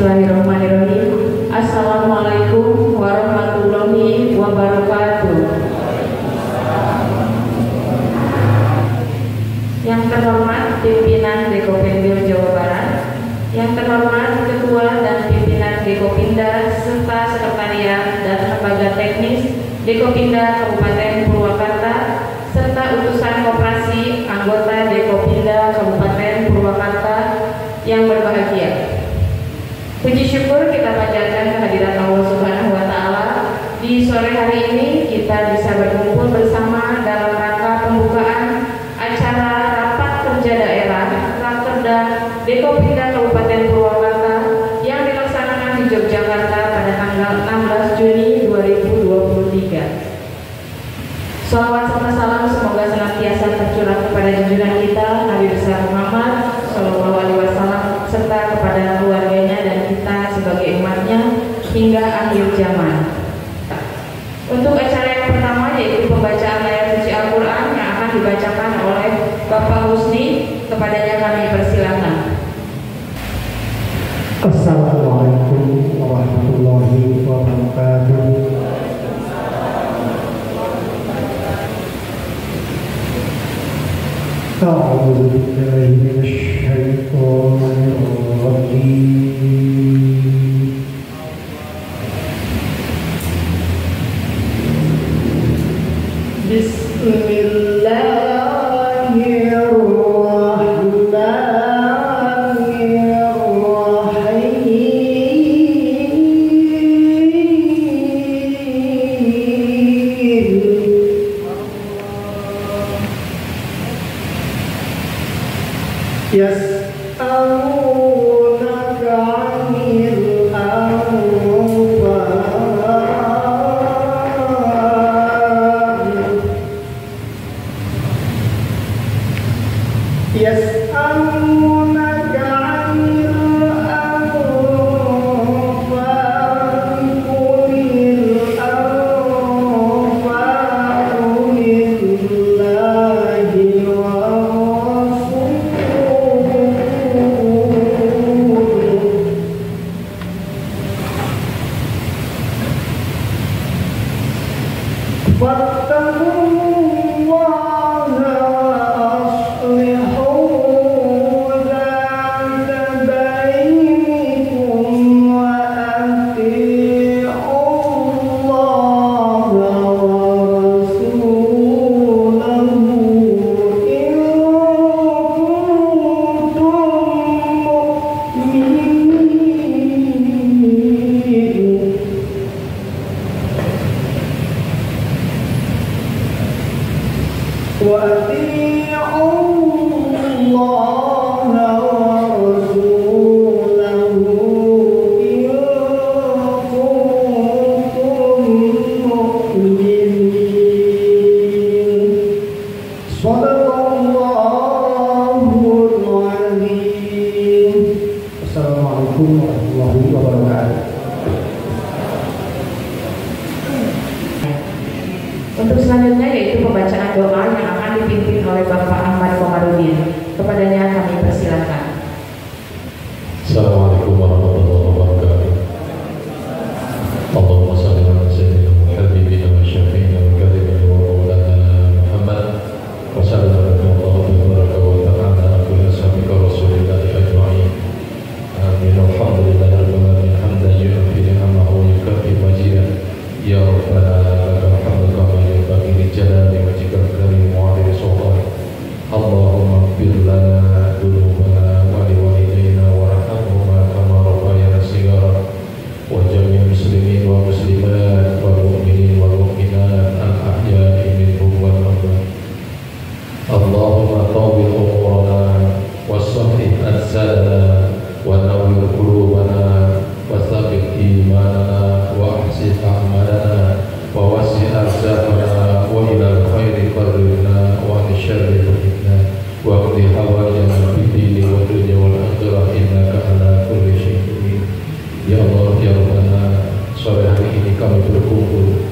Bismillahirrahmanirrahim. Assalamualaikum warahmatullahi wabarakatuh. Yang terhormat pimpinan Dekopinda Jawa Barat, yang terhormat Ketua dan pimpinan Dekopinda serta Sekretariat dan Lembaga Teknis Dekopinda Kabupaten Purwakarta serta utusan koperasi anggota Dekopinda Kabupaten Purwakarta yang berbahagia. Puji syukur kita panjatkan kehadiran Allah Subhanahu wa Ta'ala. Di sore hari ini kita bisa berkumpul bersama dalam rangka pembukaan acara rapat kerja daerah Rakerda Dekopinda Kabupaten Purwakarta yang dilaksanakan di Yogyakarta pada tanggal 16 Juni 2023. Salawat serta salam semoga senantiasa tercurah kepada junjungan kita Nabi besar Muhammad SAW serta kepada keluarganya dan kita sebagai umatnya hingga akhir zaman. Untuk acara yang pertama yaitu pembacaan ayat suci Al-Quran yang akan dibacakan oleh Bapak Husni, kepadanya kami persilakan. Assalamualaikum warahmatullahi wabarakatuh. أعوذ بالله من الشيطان الرجيم بسم الله الرحمن الرحيم يسألونك عن الأنفال يسألونك عن الأنفال قل الأنفال لله واتقوا الله وأصلحوا ذات بينكم وأطيعوا الله ورسوله إن كنتم مؤمنين. وأطيعوا الله ورسوله إن كنتم مؤمنين. صدق الله العظيم. Assalamualaikum warahmatullahi wabarakatuh. Untuk selanjutnya yaitu pembacaan doa yang akan dipimpin oleh Bapak Ahmad Komarudin. Kepadanya kami persilakan. Assalamualaikum warahmatullahi wabarakatuh. Allahumma shalli ala sayyidina Muhammadin wa syafi'ina wa karimina wa maulana Muhammad wa sallallahu alaihi wa ta'ala ala kulli ashabika rasulillahi ajma'in. Amin. Alhamdulillahi rabbil alamin hamdan yu'affi ni'amahu wa yukafi majidah. Ya Rabbana lakal hamdu kama yanbaghi li jalali wajhikal karim wa 'azimi sultanik. Allahumma ighfir lana dhunubana wa liwalidayna warhamhuma kama rabbayana shighara wa jami'il muslimin wa muslimat wal mu'minin wal mu'minat al ahya'i minhum wal amwat. Allahumma tawwil umurana wa sahih ajsadana wa nawwir qulubana wa tsabbit imanana wa ahsin a'malana wa wasi' arzaqana wa ilal khairi qarribna wa min syarri fitnah wa qdi hawaijana fid dini wa dunya wal akhirah innaka ala kulli syai'in qadir. Ya Allah ya Rabbana, sore hari ini kami berkumpul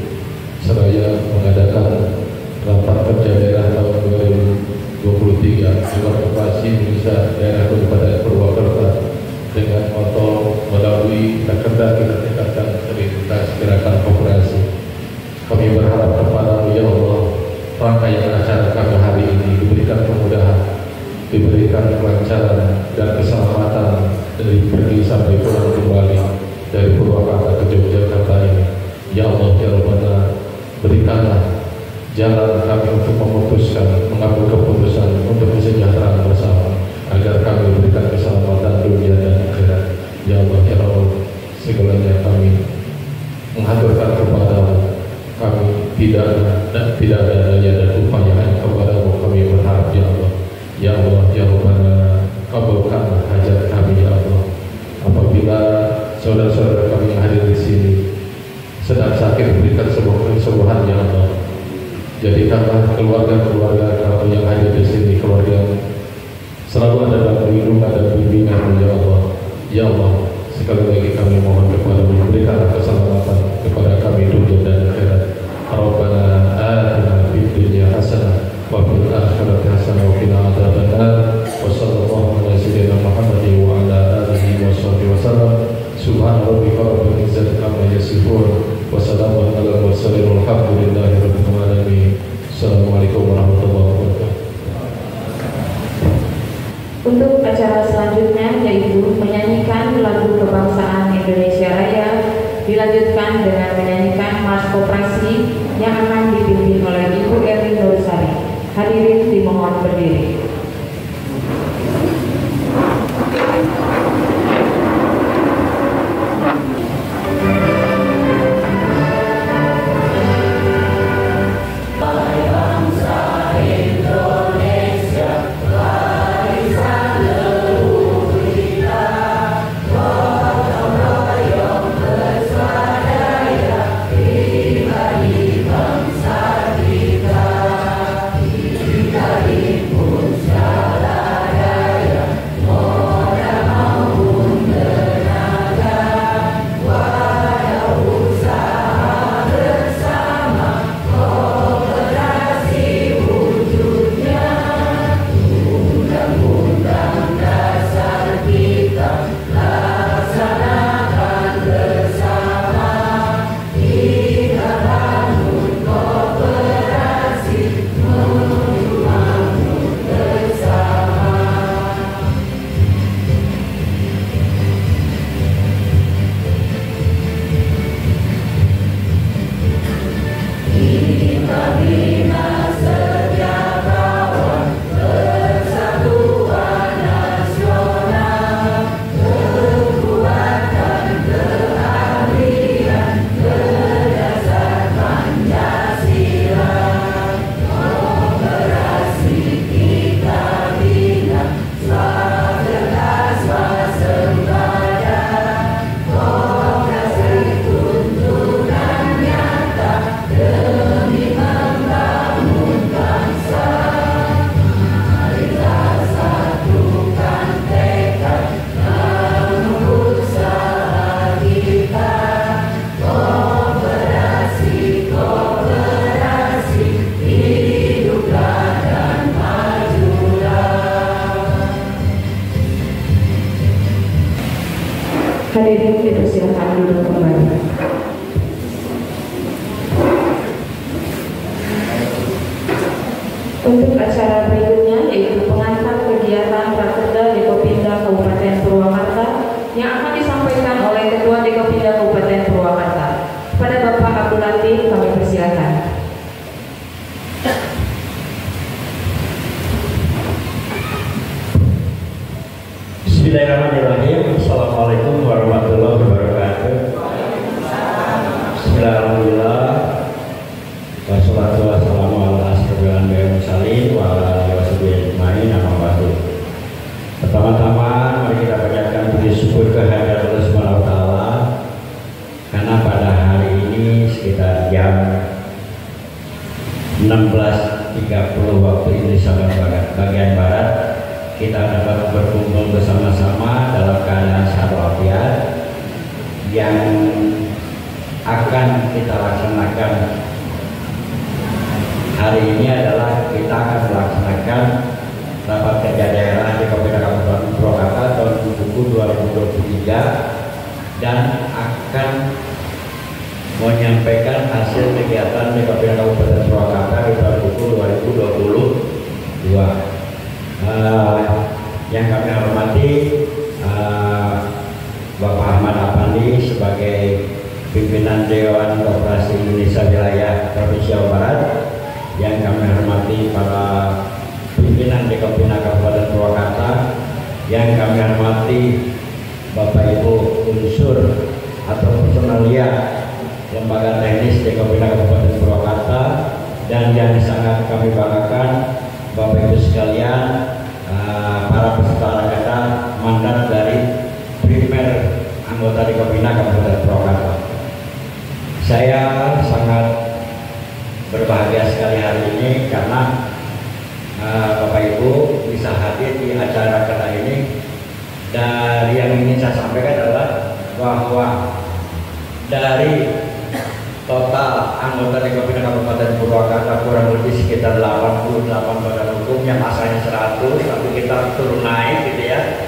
seraya mengadakan rapat kerja daerah tahun 2023 Dewan Koperasi Indonesia Daerah Kabupaten Purwakarta dengan moto melalui diberikan kelancaran dan keselamatan dari pergi sampai pulang kembali dari Purwakarta ke Yogyakarta ini. Ya Allah, ya Rabbana, berikanlah jalan kami untuk memutuskan, mengambil keputusan untuk kesejahteraan bersama, agar kami berikan keselamatan dunia dan akhirat. Ya Allah, ya Rabbana, segalanya kami mengaturkan kepada-Mu. Kami tidak ada daya dan upaya hanya kepada-Mu kami berharap, ya Allah. Ya Allah, ya Rabbana, kabulkan hajat kami, ya Allah. Apabila saudara-saudara kami yang hadir di sini sedang sakit, berikan kesembuhan, ya Allah. Jadikanlah keluarga-keluarga kami yang hadir di sini keluarga yang selalu ada dalam lindungan dan bimbingan, ya Allah. Ya Allah, sekali lagi kami mohon kepada-Mu, berikanlah keselamatan kepada kami dunia dan akhirat. Rabbana atina fid dunya hasanah wa fil akhirati hasanah wa qina adzabannar. Wa sallallahu ala sayyidina Muhammadin wa ala alihi wa sahbihi wasallam. Subhana rabbika rabbil izzati amma yasifun wa salamun alal mursalin walhamdulillahi rabbil alamin. Assalamualaikum warahmatullahi wabarakatuh. Untuk acara selanjutnya yaitu menyanyikan lagu kebangsaan Indonesia Raya, dilanjutkan dengan menyanyikan Mars Koperasi yang akan dipimpin oleh Ibu Erlin Nursari. Hadirin dimohon berdiri. Hadirin dipersilakan duduk kembali. Untuk acara berikutnya yaitu pengantar kegiatan Rakerda Dekopinda Kabupaten Purwakarta yang akan disampaikan oleh Ketua Dekopinda Kabupaten Purwakarta. Kepada Bapak Abdul Latif kami persilakan. Bismillahirrahmanirrahim. Assalamualaikum warahmatullahi wabarakatuh. Bismillahirrahmanirrahim. Wassalatu wassalamu ala asyrofil anbiya'i wal mursalin wa ala alihi washabihi ajmain, amma ba'du. Pertama-tama mari kita panjatkan puji syukur kehadirat Allah Subhanahu wa taala karena pada hari ini sekitar jam 16.30 waktu Indonesia bagian barat kita dapat berkumpul bersama-sama dalam keadaan sehat walafiat. Yang akan kita laksanakan hari ini adalah kita akan melaksanakan rapat kerja daerah di Kabupaten Purwakarta tahun buku 2023 dan akan menyampaikan hasil kegiatan di Kabupaten Purwakarta di tahun buku 2022. yang kami hormati Bapak Ahmad Apandi sebagai pimpinan Dewan Koperasi Indonesia Wilayah Provinsi Jawa Barat, yang kami hormati para pimpinan Dekopinda Kabupaten Purwakarta, yang kami hormati Bapak Ibu unsur atau personalia lembaga teknis Dekopinda Kabupaten Purwakarta, dan yang sangat kami banggakan Bapak Ibu sekalian, para peserta rangkaian mandat dari primer anggota Dekopinda Kabupaten Purwakarta. Saya sangat berbahagia sekali hari ini karena Bapak Ibu bisa hadir di acara kita ini. Dan yang ingin saya sampaikan adalah bahwa dari total anggota Dekopinda Kabupaten Purwakarta kurang lebih sekitar 88 badan hukum yang asalnya 100, tapi kita turun naik gitu ya.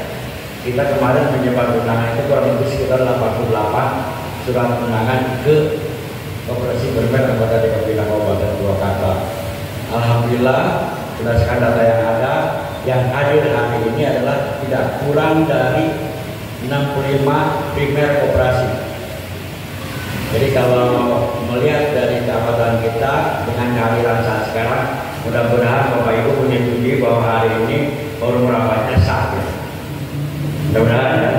Kita kemarin menyebar undangan itu kurang lebih sekitar 88 surat undangan ke Koperasi Bermen anggota Dekopinda Kabupaten Purwakarta. Alhamdulillah berdasarkan data yang ada, yang hadir hari ini adalah tidak kurang dari 65 primer koperasi. Jadi kalau melihat dari keanggotaan kita dengan kehadiran saat sekarang, mudah-mudahan Bapak Ibu menyetujui bahwa hari ini forum rapatnya sah. Mudah-mudahan ya.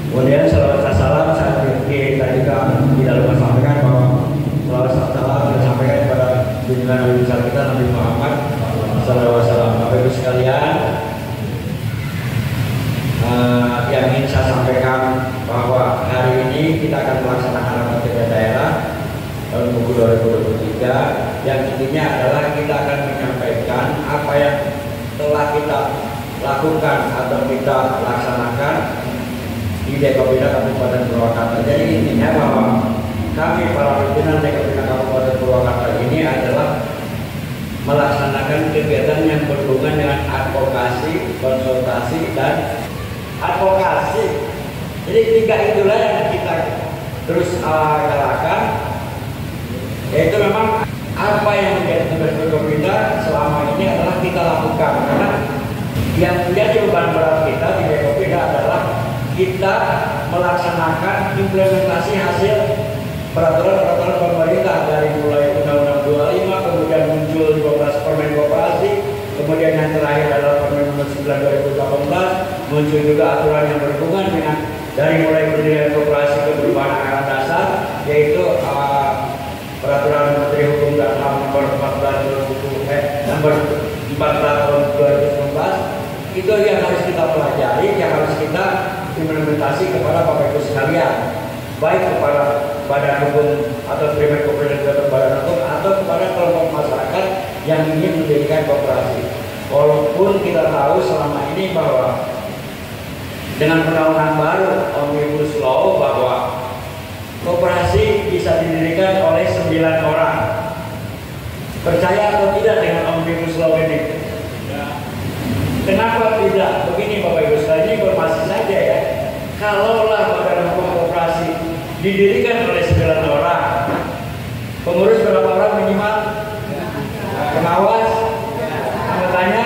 Kemudian salawat salam saat ini tadi tidak lupa sampaikan bahwa salawat salam disampaikan kepada junjungan Nabi besar kita Nabi Muhammad sallallahu alaihi wasallam. Bapak Ibu sekalian, yang ingin saya sampaikan bahwa hari ini kita akan melaksanakan rapat kerja daerah tahun buku 2023, yang intinya adalah kita akan menyampaikan apa yang telah kita lakukan atau kita laksanakan di Dekopinda Kabupaten Purwakarta. Jadi intinya bahwa kami para pimpinan Dekopinda Kabupaten Purwakarta ini adalah melaksanakan kegiatan yang berhubungan dengan advokasi, konsultasi, dan advokasi. Jadi tiga itulah yang kita terus galakan, yaitu memang apa yang menjadi tugas Dekopinda selama ini adalah kita lakukan, karena yang menjadi beban berat kita di Dekopinda adalah kita melaksanakan implementasi hasil peraturan-peraturan pemerintah dari mulai Undang-Undang 25, kemudian muncul 12 Permen Koperasi, kemudian yang terakhir adalah Permen Nomor 9 2018, muncul juga aturan yang berhubungan dengan dari mulai pendirian koperasi ke perubahan anggaran dasar, yaitu Peraturan Menteri Hukum dan HAM Nomor 14 tahun 2019. Itu yang harus kita pelajari, yang harus kita implementasi kepada Bapak Ibu sekalian, baik kepada badan hukum atau primer koperasi atau badan hukum atau kepada kelompok masyarakat yang ingin mendirikan koperasi. Walaupun kita tahu selama ini bahwa dengan undang-undang baru Omnibus Law bahwa koperasi bisa didirikan oleh 9 orang. Percaya atau tidak dengan Omnibus Law ini? Kenapa tidak? Begini Bapak Ibu sekalian, ini informasi saja ya. Kalaulah badan hukum koperasi didirikan oleh 9 orang, pengurus berapa orang minimal? Pengawas, anggotanya?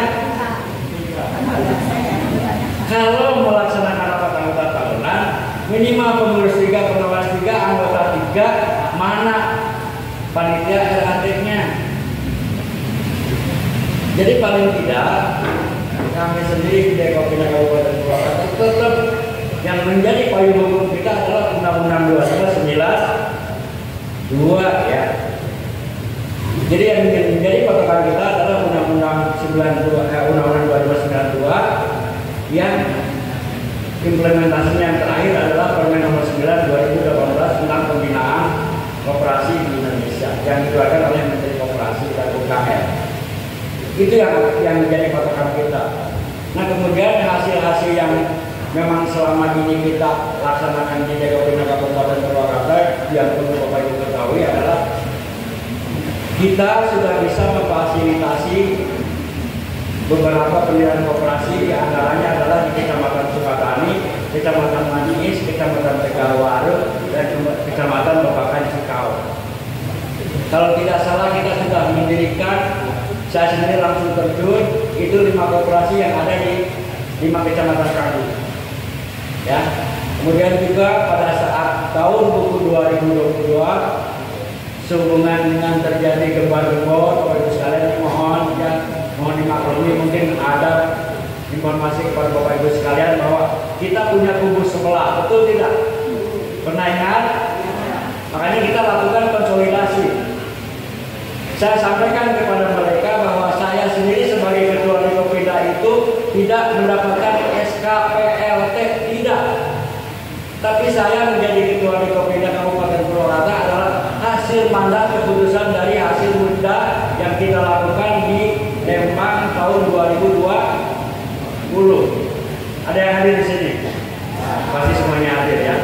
Kalau melaksanakan rapat anggota tahunan, minimal pengurus 3, pengawas 3, anggota 3, mana panitia RAT-nya? Jadi paling tidak kami sendiri di Dekopinda Kabupaten Purwakarta tetap yang menjadi payung hukum kita adalah Undang-Undang 2 ya. Jadi yang menjadi patokan kita adalah Undang-Undang 2092 yang implementasinya yang terakhir adalah Permen Nomor 9 2018 tentang pembinaan koperasi di Indonesia yang dikeluarkan oleh Menteri Koperasi dan UKM. Itu yang menjadi patokan kita. Nah, kemudian hasil-hasil yang memang selama ini kita laksanakan di Dekopinda Kabupaten Purwakarta yang perlu Bapak Ibu ketahui adalah kita sudah bisa memfasilitasi beberapa pendirian koperasi, di antaranya adalah di Kecamatan Sukatani, Kecamatan Maniis, Kecamatan Tegalwaru, dan Kecamatan Babakan Cikau. Kalau tidak salah kita sudah mendirikan, saya sendiri langsung terjun, itu 5 koperasi yang ada di 5 kecamatan kami. Ya. Kemudian juga pada saat tahun buku 2022 sehubungan dengan terjadi gempa-gempor, Bapak Ibu sekalian mohon dimaklumi, mungkin ada informasi kepada Bapak Ibu sekalian bahwa kita punya kubu sebelah, betul tidak? Pernah ingat? Makanya kita lakukan konsolidasi. Saya sampaikan kepada mereka bahwa saya sendiri sebagai ketua Dekopinda itu tidak mendapatkan SKPLT, tidak. Tapi saya menjadi ketua Dekopinda Kabupaten Purwakarta adalah hasil mandat keputusan dari hasil muda yang kita lakukan di Lembang tahun 2020. Ada yang hadir di sini? Pasti semuanya hadir ya.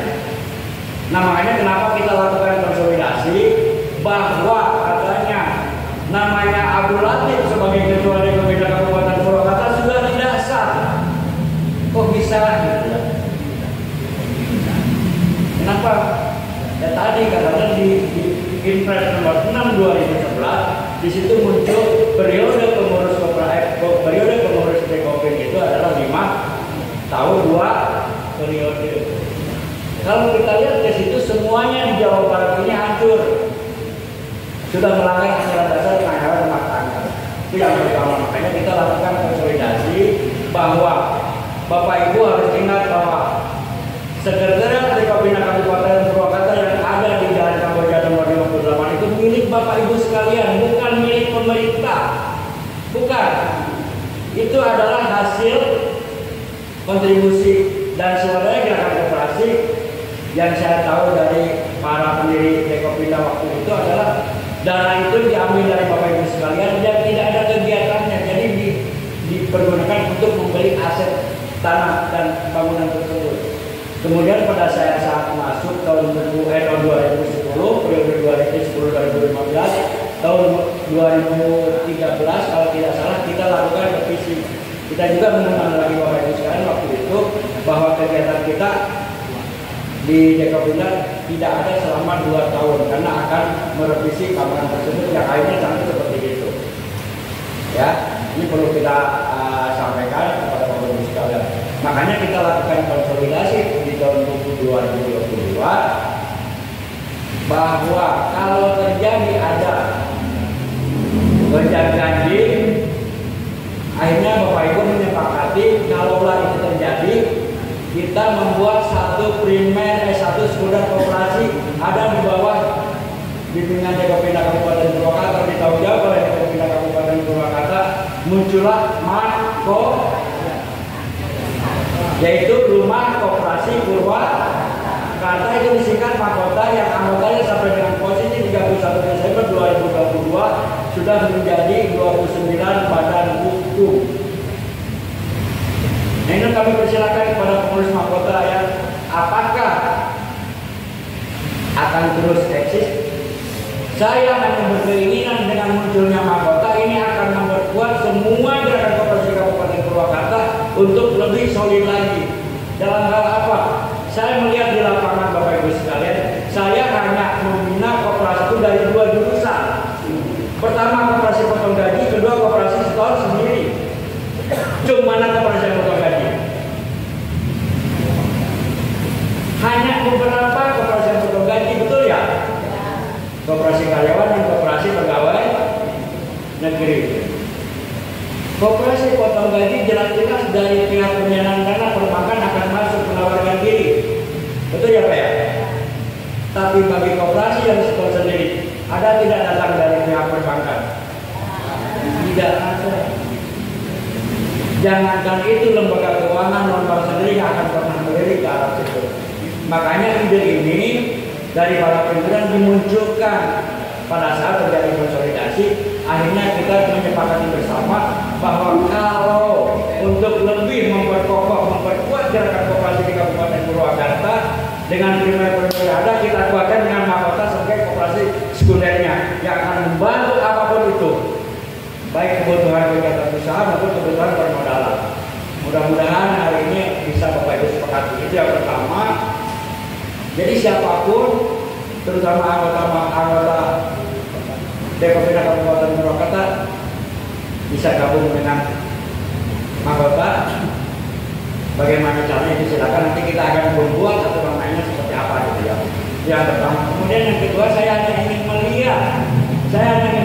Nah makanya kenapa kita lakukan konsolidasi, bahwa katanya namanya Abdul Latif sebagai ketua Dekopinda Kabupaten Purwakarta sudah tidak sah. Kok bisa gitu ya? Kenapa? Ya tadi katanya di Impres nomor 6 2011 di situ muncul periode pengurus Dekopin itu adalah 5 tahun 2 periode. Kalau kita lihat ke situ semuanya di Jawa Barat ini hancur. Sudah melanggar aturan dasar anggaran rumah tangga. Itu yang pertama. Makanya kita lakukan konsolidasi bahwa Bapak Ibu harus ingat bahwa Sekretariat Dekopinda Kabupaten Purwakarta yang ada di Jalan Kamboja nomor 58 itu milik Bapak Ibu sekalian, bukan milik pemerintah. Bukan. Itu adalah hasil kontribusi dan swadaya gerakan koperasi yang saya tahu dari para pendiri Dekopinda waktu itu adalah dana itu diambil dari Bapak Ibu sekalian dan tidak ada kegiatannya, jadi dipergunakan untuk membeli aset tanah dan bangunan tersebut. Kemudian pada saat masuk tahun 2010, periode 2010-2015, tahun 2013 kalau tidak salah kita lakukan revisi. Kita juga mengundang lagi Bapak Ibu sekalian waktu itu bahwa kegiatan kita di Dekopinda tidak ada selama 2 tahun karena akan merevisi bangunan tersebut yang akhirnya sampai seperti itu. Ya, ini perlu kita sampaikan kepada Bapak Ibu sekalian. Makanya kita lakukan konsolidasi di tahun 2022 bahwa kalau terjadi ada gonjang-ganjing, akhirnya Bapak Ibu menyepakati kalaulah itu terjadi, kita membuat satu sekunder koperasi ada di bawah bimbingan Dekopinda Kabupaten Purwakarta, ditanggung jawab oleh Dekopinda Kabupaten Purwakarta, muncullah MAKO, yaitu Rumah Koperasi Purwakarta. Itu disingkat Makota, yang anggotanya sampai dengan posisi 31 Desember 2022 sudah menjadi 29 badan hukum. Nah ini kami persilakan kepada pengurus Makota ya, apakah akan terus eksis? Saya hanya berkeinginan dengan munculnya Makota ini akan memperkuat semua gerakan koperasi Kabupaten Purwakarta untuk lebih solid lagi. Dalam hal apa? Saya melihat di lapangan Bapak Ibu sekalian, saya hanya membina koperasi itu dari 2 jurusan. Pertama koperasi potong gaji, kedua koperasi setor sendiri. Cuma mana koperasi yang potong gaji? Hanya beberapa koperasi yang potong gaji, betul ya? Koperasi karyawan dan koperasi pegawai negeri. Koperasi potong gaji jelas-jelas dari pihak penyandang dana perbankan akan masuk menawarkan diri, betul ya Pak ya? Tapi bagi koperasi yang setor sendiri, ada tidak datang dari pihak perbankan? Tidak ada. Jangankan itu, lembaga keuangan non-bank sendiri akan pernah melirik ke arah situ. Makanya ide ini dari para pimpinan dimunculkan pada saat terjadi konsolidasi. Akhirnya kita menyepakati bersama bahwa kalau untuk lebih memperkuat gerakan koperasi di Kabupaten Purwakarta dengan primer-primer yang ada, kita kuatkan dengan Makota sebagai koperasi sekundernya yang akan membantu apapun itu, baik kebutuhan kegiatan usaha maupun kebutuhan permodalan. Mudah-mudahan hari ini bisa Bapak Ibu sepakati. Itu yang pertama. Jadi siapapun, terutama anggota Dekopinda Kabupaten Purwakarta, bisa gabung dengan Makota bagaimana caranya itu silakan, nanti kita akan membuat aturan mainnya seperti apa gitu ya. Yang pertama. Kemudian yang kedua, saya hanya ingin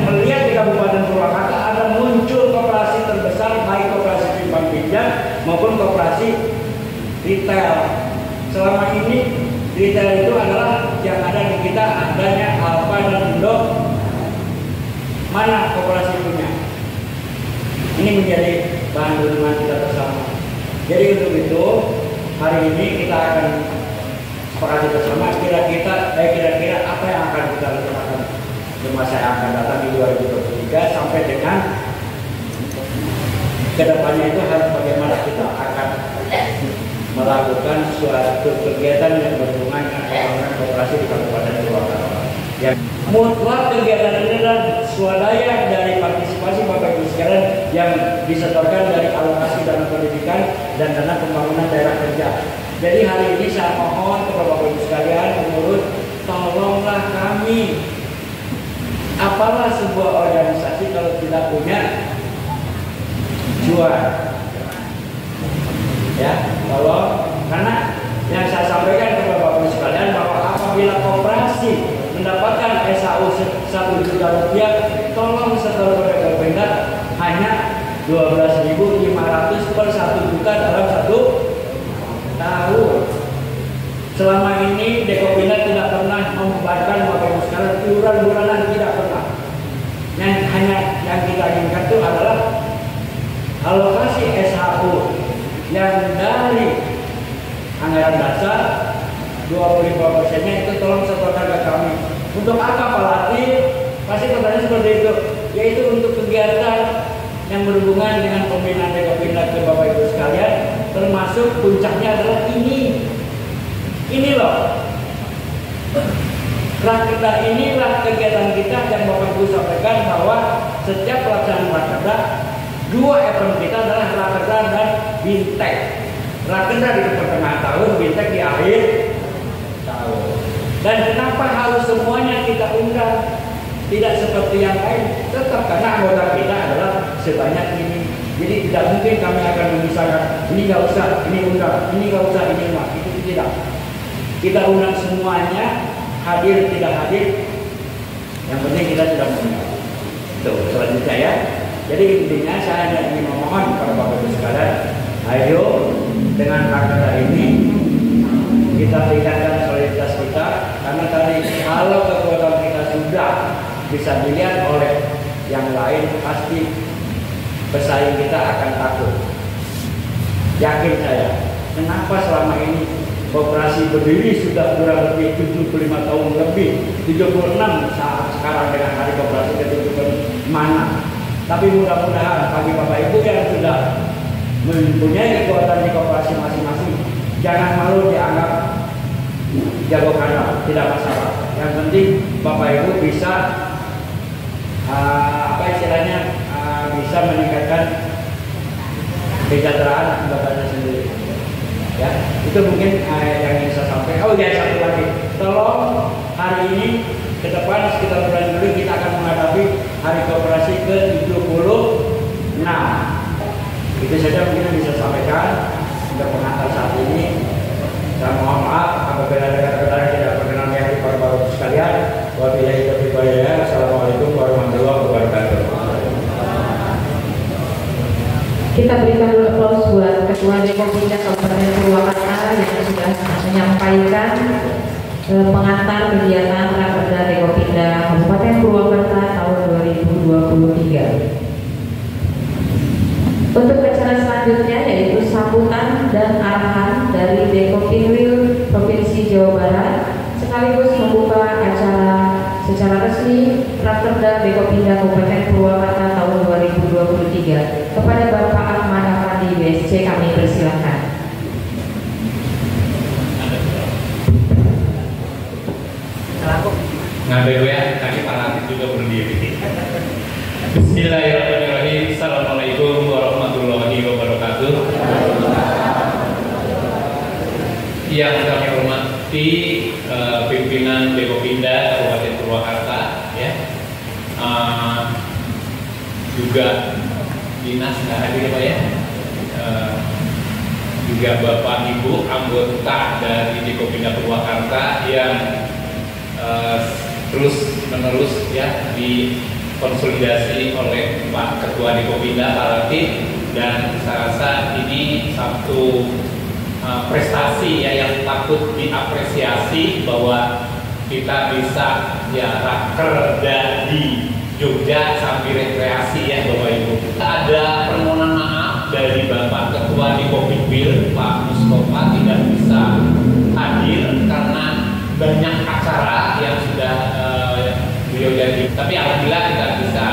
melihat di Kabupaten Purwakarta ada muncul koperasi terbesar, baik koperasi simpan pinjam maupun koperasi retail. Selama ini retail itu adalah yang ada di kita adanya Alfa dan Indo. Mana koperasi punya? Ini menjadi bahan renungan kita bersama. Jadi untuk itu hari ini kita akan sepakati bersama kira-kira apa yang akan kita lakukan di masa yang akan datang di 2023 sampai dengan kedepannya itu harus bagaimana kita akan melakukan suatu kegiatan yang berhubungan dengan pembangunan koperasi di Kabupaten Purwakarta. Yang mutlak kegiatan ini adalah swadaya dari partisipasi Bapak Ibu sekalian yang disetorkan dari alokasi dana pendidikan dan dana pembangunan daerah kerja. Jadi hari ini saya mohon kepada Bapak Ibu sekalian pengurus, tolonglah kami. Apalah sebuah organisasi kalau tidak punya jual, ya, kalau karena yang saya sampaikan kepada Bapak Ibu sekalian bahwa apabila koperasi mendapatkan SAU 1 juta rupiah, tolong setor kepada Pemda hanya 12.500 per 1 juta dalam 1 tahun. Selama ini Dekopinda tidak pernah membebankan Bapak Ibu sekalian iuran bulanan, tidak pernah. Yang kita inginkan itu adalah alokasi SHU yang dari anggaran dasar 25%-nya itu tolong setorkan ke kami. Untuk apa Pak Latif? Pasti pertanyaan seperti itu, yaitu untuk kegiatan yang berhubungan dengan pembinaan Dekopinda ke Bapak Ibu sekalian, termasuk puncaknya adalah ini loh. Rakerda inilah kegiatan kita yang Bapak Ibu sampaikan bahwa setiap pelaksanaan Rakerda, 2 event kita adalah Rakerda dan Bintek. Rakerda di pertengahan tahun, Bintek di akhir tahun. Dan kenapa harus semuanya kita undang? Tidak seperti yang lain, tetap karena anggota kita adalah sebanyak ini. Jadi tidak mungkin kami akan memisahkan ini nggak usah, ini undang, ini nggak usah, ini enggak. Itu tidak. Kita undang semuanya, hadir tidak hadir, yang penting kita sudah mengundang. Tuh, selanjutnya ya. Jadi intinya saya hanya ingin memohon kepada Bapak Ibu sekalian, ayo dengan Rakerda ini kita tingkatkan soliditas kita, karena tadi kalau kekuatan kita sudah bisa dilihat oleh yang lain, pasti pesaing kita akan takut. Yakin saya. Kenapa selama ini koperasi berdiri sudah kurang lebih 75 tahun lebih, 76 saat sekarang dengan hari koperasi ke-75 mana? Tapi mudah-mudahan bagi Bapak Ibu yang sudah mempunyai kekuatan di koperasi masing-masing, jangan malu dianggap jago kandang, tidak masalah. Yang penting Bapak Ibu bisa bisa meningkatkan kesejahteraan anggotanya sendiri. Ya, itu mungkin yang ingin saya sampaikan. Oh ya, satu lagi, tolong hari ini ke depan sekitar bulan Juli kita akan menghadapi hari koperasi ke-76. Itu saja mungkin yang bisa sampaikan untuk pengantar saat ini. Saya mohon maaf apabila ada kata-kata yang tidak berkenan di hati para bapak sekalian. Wabillahi taufiq wal hidayah. Assalamualaikum warahmatullahi wabarakatuh. Kita berikan dulu aplaus buat Ketua Dekopinda Kabupaten Purwakarta yang sudah menyampaikan pengantar kegiatan Rakerda Dekopinda Kabupaten Purwakarta tahun 2023. Untuk acara selanjutnya yaitu sambutan dan arahan dari Dekopinwil Provinsi Jawa Barat sekaligus membuka acara secara resmi Rakerda Dekopinda Kabupaten Purwakarta tahun 2023. Kepada Bapak Ahmad Afandi BSC kami persilakan. Ngambil ya, tadi Pak Latif juga berdiri. Bismillahirrahmanirrahim. Assalamualaikum warahmatullahi wabarakatuh. Yang kami hormati pimpinan Dekopinda Kabupaten Purwakarta, ya, juga dinas nggak hadir Pak ya, juga juga Bapak Ibu anggota dari Dekopinda Purwakarta yang terus menerus ya dikonsolidasi oleh Pak Ketua Dekopinda Pak Latif, dan saya rasa ini satu prestasi ya yang patut diapresiasi bahwa kita bisa ya rakerda di Jogja sambil rekreasi ya Bapak Ibu. Ada permohonan maaf dari Bapak Ketua Dekopinbil Pak Mustafa tidak bisa hadir karena banyak acara yang sudah beliau jadi. Tapi alhamdulillah kita bisa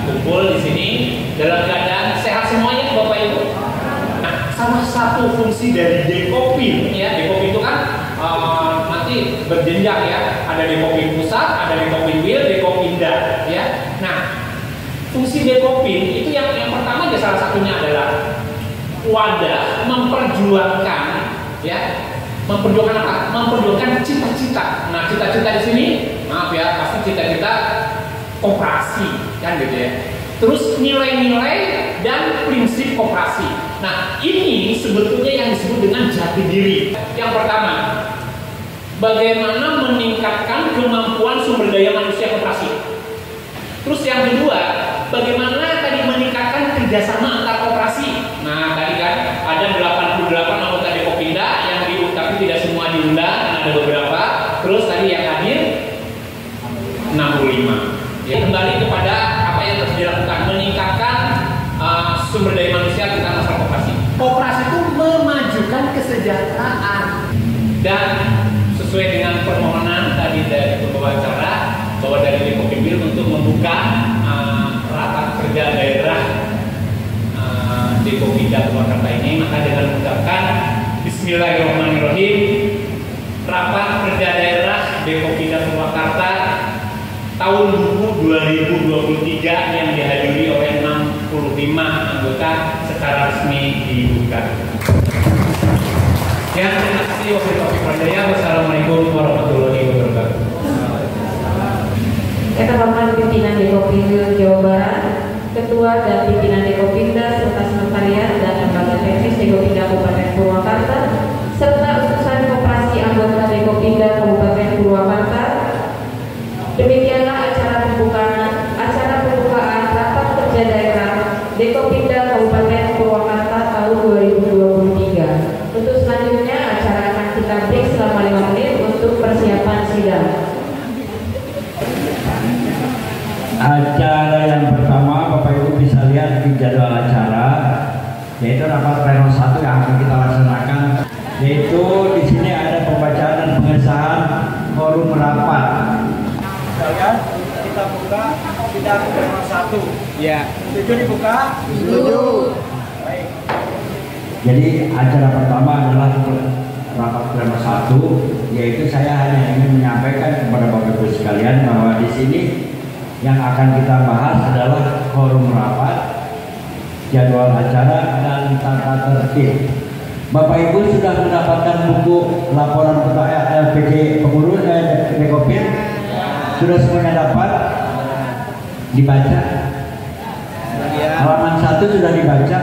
kumpul di sini dalam keadaan sehat semuanya Bapak Ibu. Nah, salah satu fungsi dari Dekopin ya, Dekopin itu kan nanti berjenjang ya, ada Dekopin pusat, ada Dekopin Wil, Dekopinda ya. Nah, fungsi Dekopin itu yang pertama ya, salah satunya adalah wadah memperjuangkan ya, memperjuangkan apa? Memperjuangkan cita-cita. Nah, cita-cita di sini, maaf ya, pasti cita-cita koperasi kan gitu ya. Terus nilai-nilai dan prinsip koperasi. Nah, ini sebetulnya yang disebut dengan jati diri. Yang pertama, bagaimana meningkatkan kemampuan sumber daya manusia koperasi. Terus yang kedua, bagaimana tadi meningkatkan kerjasama antar koperasi. Nah, tadi kan ada 88 anggota Dekopinda yang tapi tidak semua diundang, ada beberapa. Terus tadi yang hadir 65. Ya, kembali kepada apa yang terus dilakukan, meningkatkan sumber daya manusia tentang masalah koperasi. Koperasi itu memajukan kesejahteraan, dan sesuai dengan permohonan tadi dari pembawa acara bahwa dari Dekopinbil untuk membuka rapat kerja daerah Dekopinda Purwakarta ini, maka dengan mengucapkan Bismillahirrahmanirrahim, rapat kerja daerah Dekopinda Purwakarta tahun buku 2023 yang dihadiri oleh 65 anggota secara resmi dibuka. Ya, terima kasih Wakil Taufiq Pradaya. Wassalamualaikum warahmatullahi wabarakatuh. Yang terhormat pimpinan Dekopinda Jawa Barat, Ketua dan pimpinan Dekopinda serta sekretariat dan lembaga teknis Dekopinda Kabupaten Purwakarta, serta utusan koperasi anggota Dekopinda Kabupaten Purwakarta. Demikianlah acara pembukaan rapat kerja daerah Dekopinda Kabupaten Purwakarta tahun 2023. Untuk selanjutnya acara akan kita break selama 5 menit untuk persiapan sidang. Acara yang pertama Bapak Ibu bisa lihat di jadwal acara, yaitu rapat pleno 1 yang akan kita laksanakan. Yaitu di sini ada pembacaan dan pengesahan forum rapat. Sekalian kita buka sidang pleno 1. Ya. Setuju dibuka? Setuju. Baik. Jadi acara pertama adalah rapat pleno 1, yaitu saya hanya ingin menyampaikan kepada Bapak Ibu sekalian bahwa di sini yang akan kita bahas adalah forum rapat, jadwal acara, dan tata tertib. Bapak Ibu sudah mendapatkan buku laporan LPG pengurus Dekopin? Sudah semuanya dapat? Dibaca? Halaman 1 sudah dibaca?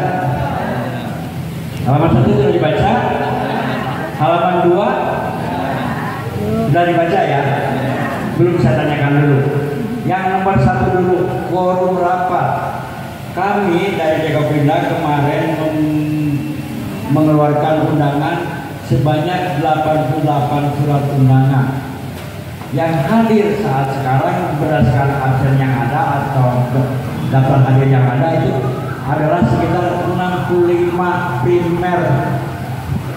Halaman 1 sudah dibaca? Halaman 2 sudah dibaca ya? Belum, saya tanyakan dulu. Yang nomor 1 dulu, forum rapat. Kami dari Dekopinda kemarin mengeluarkan undangan sebanyak 88 surat undangan. Yang hadir saat sekarang berdasarkan absen yang ada atau daftar hadir yang ada itu adalah sekitar 65 primer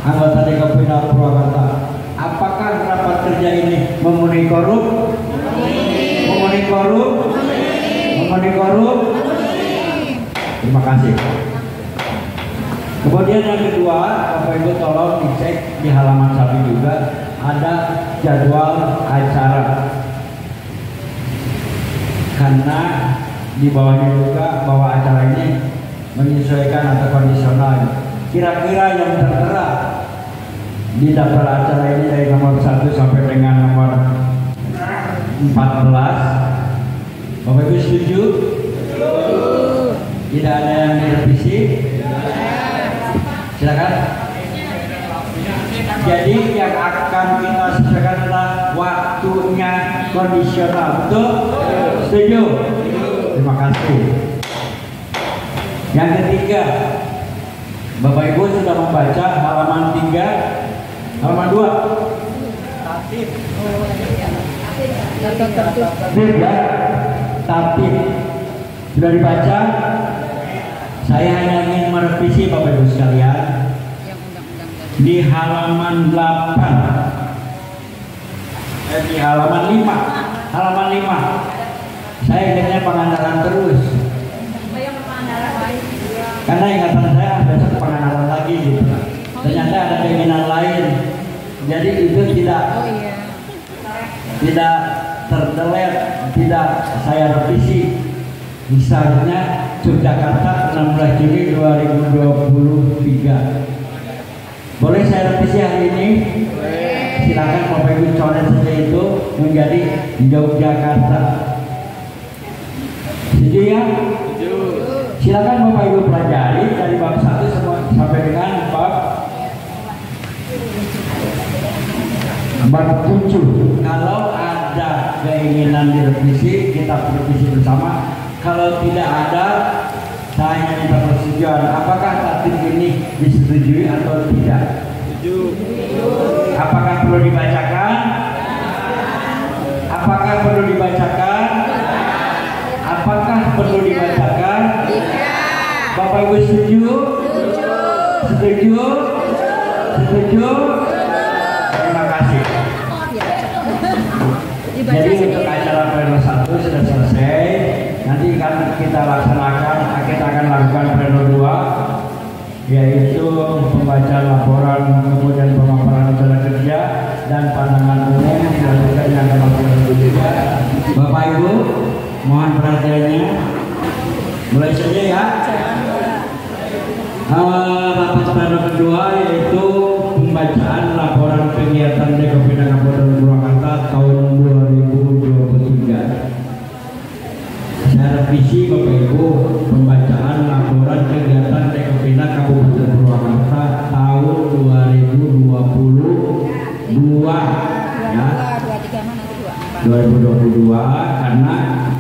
anggota Dekopinda Purwakarta. Apakah rapat kerja ini memenuhi korum? Memenuhi korum? Memenuhi korum? Terima kasih. Kemudian yang kedua, Bapak Ibu tolong dicek di halaman 1 juga ada jadwal acara. Karena di bawahnya juga bahwa acara ini menyesuaikan atau kondisional. Kira-kira yang tertera di daftar acara ini dari nomor 1 sampai dengan nomor 14. Bapak Ibu setuju? Tidak ada yang direvisi? Silakan. Jadi yang akan kita sesuaikan adalah waktunya kondisional. Betul? Setuju? Terima kasih. Yang ketiga, Bapak Ibu sudah membaca halaman 3, halaman 2. Tatib. Tatib sudah dibaca. Saya hanya ingin merevisi Bapak Ibu sekalian di halaman 8, di halaman 5, halaman 5. Saya ingatnya pengandaran terus. Karena ingatan saya besok pengenalan lagi gitu. Ternyata ada keinginan lain. Jadi itu tidak terdelet, tidak saya revisi. Misalnya Yogyakarta 16 Juli 2023. Boleh saya revisi hari ini? Silakan Bapak Ibu coret saja itu menjadi Yogyakarta. Setuju ya? Silakan Bapak Ibu pelajari dari bab 1 sampai dengan bab 7. Kalau ada keinginan direvisi, kita revisi bersama. Kalau tidak ada, saya hanya minta persetujuan. Apakah tatib ini disetujui atau tidak? Apakah perlu dibacakan? Apakah perlu dibacakan? Apakah perlu dibacakan? Bapak Ibu setuju? Setuju? Setuju? Terima kasih. Jadi untuk acara pleno 1 sudah selesai. Nanti kan kita laksanakan, kita akan lakukan pleno 2, yaitu pembacaan laporan, kemudian pemaparan rencana kerja dan pandangan umum dilakukan yang akan pleno 3. Bapak Ibu, mohon perhatiannya. Mulai saja ya. Rapat pleno kedua yaitu pembacaan laporan kegiatan Dekopinda Kabupaten Purwakarta tahun 2023. Saya revisi Bapak Ibu, pembacaan laporan kegiatan Dekopinda Kabupaten Purwakarta tahun 2022 ya. 2022, karena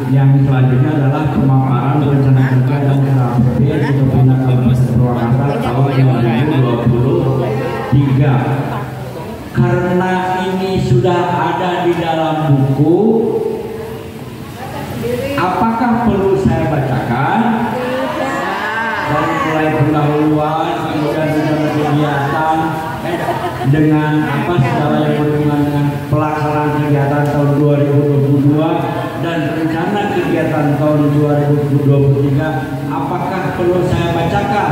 yang selanjutnya adalah pemaparan rencana kerja dan KPP Dekopinda Kabupaten Purwakarta tahun 2023. Karena ini sudah ada di dalam buku, apakah perlu saya bacakan? Dari mulai pendahuluan, kemudian rencana kegiatan dengan apa segala yang berhubungan dengan pelaksanaan kegiatan tahun 2022 dan rencana kegiatan tahun 2023, apakah perlu saya bacakan?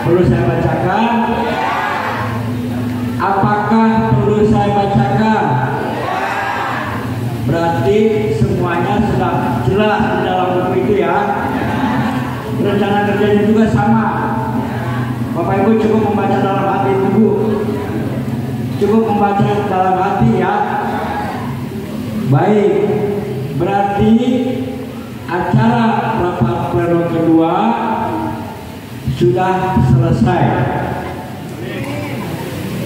Perlu saya bacakan? Apakah perlu saya bacakan? Berarti semuanya sudah jelas di dalam buku itu ya. Rencana kerjanya juga sama. Bapak Ibu cukup membaca dalam hati dulu. Cukup membaca dalam hati ya. Baik. Berarti acara rapat pleno kedua sudah selesai.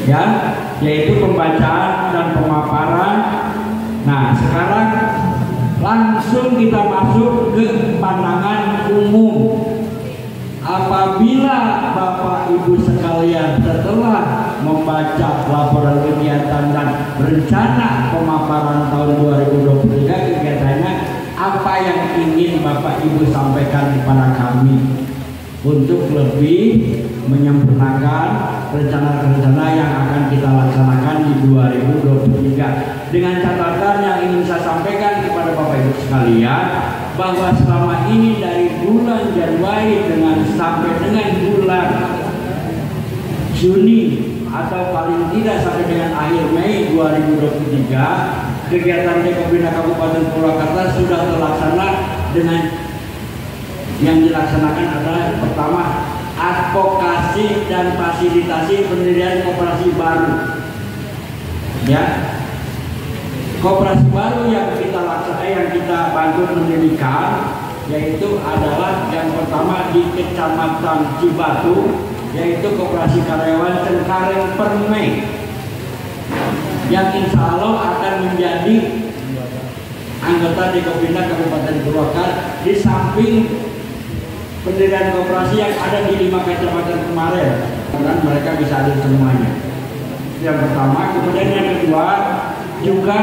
Ya, yaitu pembacaan dan pemaparan. Nah, sekarang langsung kita masuk ke pandangan umum. Apabila Bapak Ibu sekalian setelah membaca laporan kegiatan dan rencana pemaparan tahun 2023 kegiatannya, apa yang ingin Bapak Ibu sampaikan kepada kami untuk lebih menyempurnakan rencana-rencana yang akan kita laksanakan di 2023. Dengan catatan yang ingin saya sampaikan kepada Bapak Ibu sekalian, bahwa selama ini dari bulan Januari sampai dengan bulan Juni atau paling tidak sampai dengan akhir Mei 2023, kegiatan Dekopinda Kabupaten Purwakarta sudah terlaksana dengan yang dilaksanakan adalah pertama, advokasi dan fasilitasi pendirian koperasi baru. Ya, koperasi baru yang kita laksanakan, yang kita bantu mendirikan, yaitu adalah yang pertama di Kecamatan Cibatu, yaitu Koperasi Karyawan Cengkareng Permai, yang insya Allah akan menjadi anggota Dekopinda Kabupaten Purwakarta di samping pendirian koperasi yang ada di 5 kecamatan kemarin, dan mereka bisa hadir semuanya. Yang pertama. Kemudian yang kedua, juga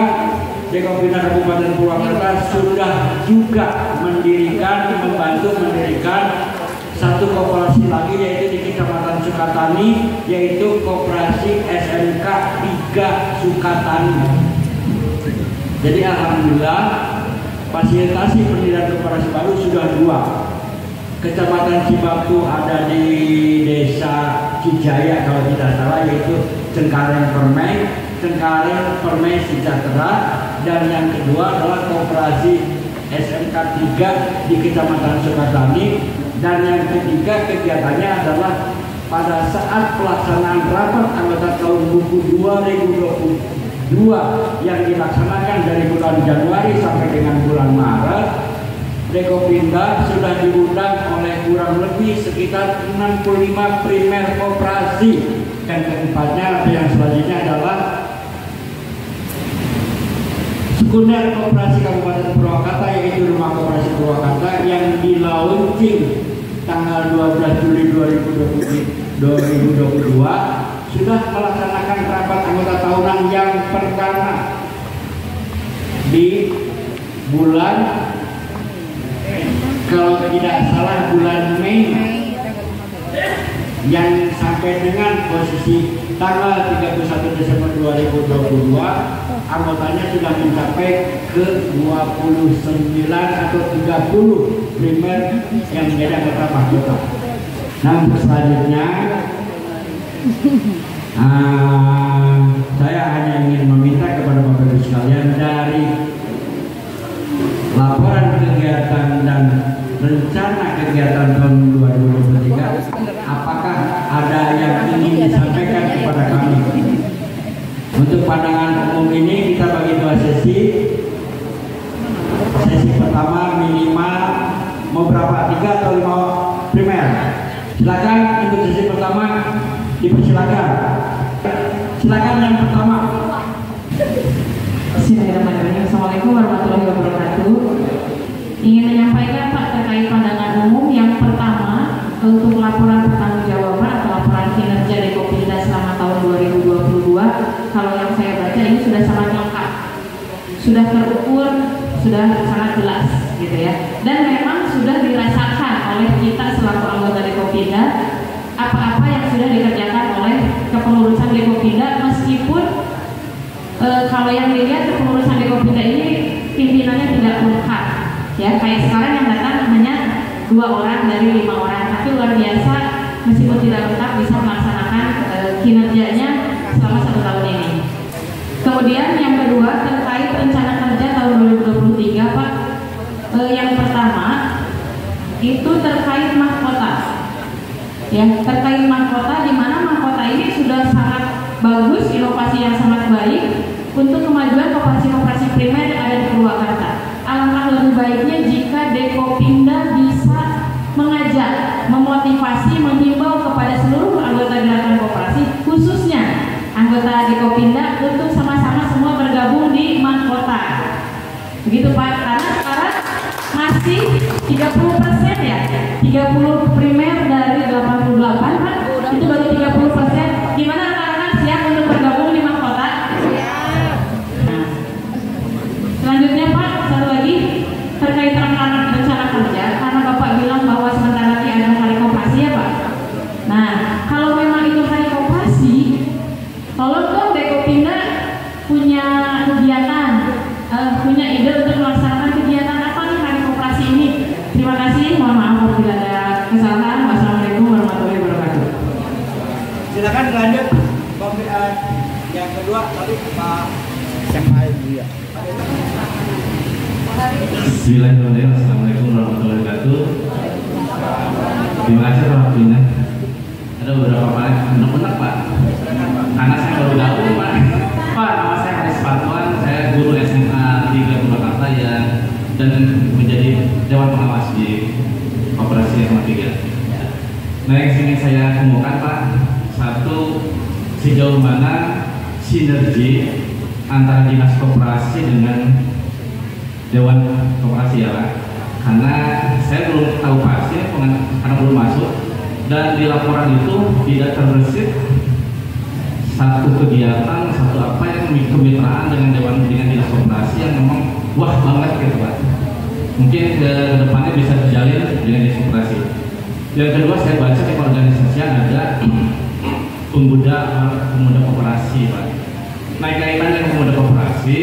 Dekopinda Kabupaten Purwakarta sudah juga membantu mendirikan satu koperasi lagi, yaitu di Kecamatan Sukatani, yaitu Koperasi SMK 3 Sukatani. Jadi alhamdulillah fasilitasi pendirian koperasi baru sudah 2. Kecamatan Cibatu ada di Desa Cijaya kalau tidak salah, yaitu Cengkareng Permai Sejahtera, dan yang kedua adalah Koperasi SMK 3 di Kecamatan Sukatani, dan yang ketiga kegiatannya adalah pada saat pelaksanaan rapat anggota tahun buku 2022 yang dilaksanakan dari bulan Januari sampai dengan bulan Maret, Dekopinda sudah diundang oleh kurang lebih sekitar 65 primer koperasi, dan keempatnya yang selanjutnya adalah sekunder koperasi Kabupaten Purwakarta, yaitu Rumah Koperasi Purwakarta yang di-launching tanggal 12 Juli 2022 sudah melaksanakan rapat anggota tahunan yang pertama di bulan, kalau tidak salah bulan Mei, yang sampai dengan posisi tanggal 31 Desember 2022 anggotanya sudah mencapai ke 29 atau 30 primer yang menjadi anggota mahkota. Nah, untuk selanjutnya saya hanya ingin meminta kepada Bapak Ibu sekalian, dari laporan kegiatan dan rencana kegiatan tahun 2023, apakah ada yang ingin disampaikan kepada kami? Untuk pandangan umum ini kita bagi 2 sesi. Sesi pertama minimal mau berapa? 3 atau 5 primer? Silakan untuk sesi pertama, dipersilakan. Silakan yang pertama. Bismillahirrahmanirrahim. Assalamualaikum warahmatullahi wabarakatuh. Ingin menyampaikan Pak terkait pandangan umum. Yang pertama, untuk laporan pertanggungjawaban atau laporan kinerja Dekopinda selama tahun 2022, kalau yang saya baca ini sudah sangat lengkap, sudah terukur, sudah sangat jelas gitu ya, dan memang sudah dirasakan oleh kita selaku anggota Dekopinda apa-apa yang sudah dikerjakan oleh kepengurusan Dekopinda, meskipun kalau yang dilihat kepengurusan Dekopinda ini pimpinannya tidak lengkap ya, kayak sekarang yang datang hanya 2 orang dari 5 orang, tapi luar biasa meskipun tidak lengkap bisa melaksanakan kinerjanya selama 1 tahun ini. Kemudian yang kedua terkait rencana kerja tahun 2023 Pak, yang pertama itu terkait mahkota ya, terkait mahkota, di mana mahkota ini sudah sangat bagus, inovasi yang sangat baik untuk kemajuan koperasi-koperasi primer yang ada di Purwakarta. Alangkah lebih baiknya jika Dekopinda bisa mengajak, memotivasi, menghimbau kepada seluruh anggota gerakan koperasi, khususnya anggota Dekopinda, untuk sama-sama semua bergabung di mahkota. Begitu Pak, karena sekarang masih 30% ya, 30 primer dari 88 Pak, itu baru 30%. Gimana rekan-rekan, siap untuk bergabung di mahkota? Nah, selanjutnya Pak, satu lagi terkait rencana kerja, karena Bapak bilang bahwa sebentar lagi ada hari koperasi ya Pak. Nah, kalau memang itu hari koperasi, tolong dong Dekopinda punya kegiatan, punya ide untuk melaksanakan kegiatan apa nih hari koperasi ini. Terima kasih, mohon maaf apabila ada kesalahan. Wassalamualaikum warahmatullahi wabarakatuh. Silakan lanjut. Yang kedua tadi Pak Syamai dia. Bismillahirrahmanirrahim. Assalamualaikum warahmatullahi wabarakatuh. Terima kasih Pak waktunya. Ada beberapa Pak benar-benar Pak, karena saya baru gabung Pak. Pak, nama saya Haris Patuan, saya guru SMA 3 Purwakarta ya, dan menjadi Dewan Pengawas di Koperasi SMA 3. Nah, yang ingin saya kemukakan Pak, satu, sejauh mana sinergi antara dinas koperasi dengan dewan koperasi ya Pak. Karena saya belum tahu pasti karena belum masuk, dan di laporan itu tidak terbesit satu kegiatan, satu apa yang kemitraan dengan dinas koperasi yang memang wah banget gitu Pak. Mungkin ke depannya bisa terjalin dengan dinas koperasi. Yang kedua, saya baca di organisasi ada pemuda koperasi Pak. Nah, kaitan dengan pemuda koperasi,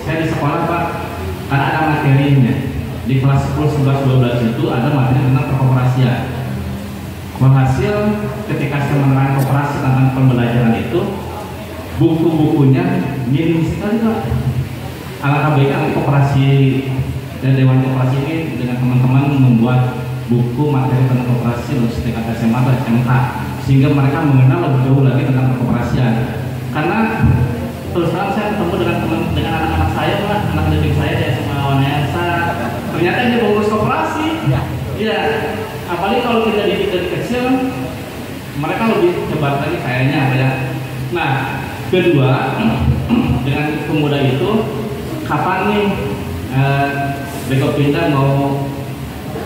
saya di sekolah Pak, karena ada materinya. Di kelas 10, 11, 12 itu ada materi tentang perkoperasian. Hasil ketika saya menerangkan koperasi tentang pembelajaran itu, buku-bukunya minim sekali Pak. Alangkah baiknya nanti koperasi dan dewan koperasi ini dengan teman-teman membuat buku materi tentang koperasi untuk tingkat SMA atau SMK, sehingga mereka mengenal lebih jauh lagi tentang perkoperasian. Karena terus terang saya ketemu dengan anak-anak saya Pak, anak didik saya di SMA Wanesa, ternyata dia pengurus koperasi. Iya. Apalagi kalau kita didik dari kecil, mereka lebih hebat lagi kayaknya ya. Nah, kedua, dengan pemuda itu, kapan nih Dekopinda mau